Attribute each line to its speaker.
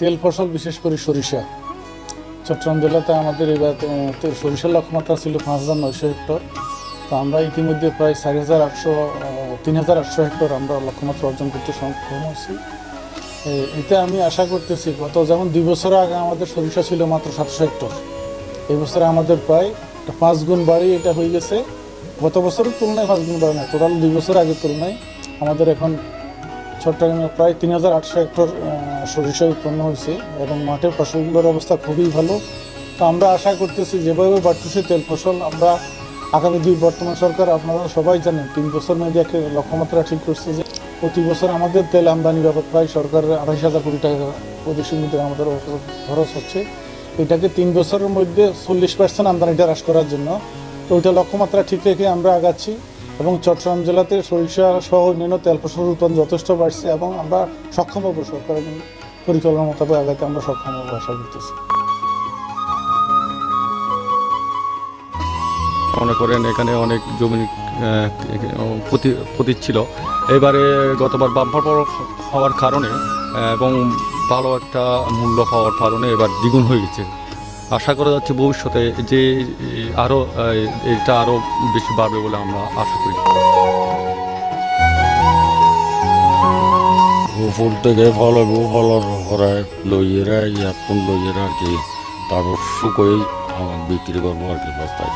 Speaker 1: তেল ফসল বিশেষ করে সরিষা চট্টগ্রাম জেলাতে আমাদের এবার সরিষার লক্ষ্যমাত্রা ছিল 5,900 হেক্টর। তো আমরা ইতিমধ্যে প্রায় 3,800 হেক্টর আমরা লক্ষ্যমাত্রা অর্জন করতে সক্ষম হয়েছি। এতে আমি আশা করতেছি গত যেমন 2 বছর আগে আমাদের সরিষা ছিল মাত্র 700 হেক্টর, এই বছরে আমাদের প্রায় 5 গুণ বাড়ি এটা হয়ে গেছে। গত বছরের তুলনায় 5 গুণ বাড়ে না, টোটাল 2 বছর আগের তুলনায় আমাদের এখন চট্টগ্রামে প্রায় 3,800 হেক্টর সরিষা উৎপন্ন হয়েছে এবং মাঠের ফসলগুলোর অবস্থা খুবই ভালো। তো আমরা আশা করতেছি যেভাবে বাড়তেছে তেল ফসল, আমরা আগামী বর্তমান সরকার আপনারা সবাই জানেন 3 বছর মেয়াদী একটা লক্ষ্যমাত্রা ঠিক করছে যে প্রতি বছর আমাদের তেল আমদানি ব্যাপার প্রায় সরকারের 28,000 কোটি টাকা প্রদেশের মধ্যে আমাদের খরচ হচ্ছে। এটাকে 3 বছরের মধ্যে 40% আমদানিটা হ্রাস করার জন্য, তো ওইটা লক্ষ্যমাত্রা ঠিক রেখে আমরা আগাচ্ছি এবং চট্টগ্রাম জেলাতে সরিষা সহ অন্যান্য তেল ফসল উৎপাদন যথেষ্ট বাড়ছে এবং আমরা সক্ষম হবো, সরকারের পরিকল্পনা মোতাবেক আগাতে আমরা সক্ষম হবো আশা করতেছি।
Speaker 2: মনে করেন এখানে অনেক জমি পতিত ছিল, এবারে গতবার বাম্পার হওয়ার কারণে এবং ভালো একটা মূল্য পাওয়ার কারণে এবার দ্বিগুণ হয়ে গেছে। আশা করা যাচ্ছে ভবিষ্যতে যে এটা আরও বেশি বাড়বে বলে আমরা আশা করি।
Speaker 3: ফুল থেকে ফল হইব, ফলর পরে লইয়েরা ইয়াকুন লইয়েরা আর কি, তারপর শুকোই বিক্রি করবো আর কি বস্তায়।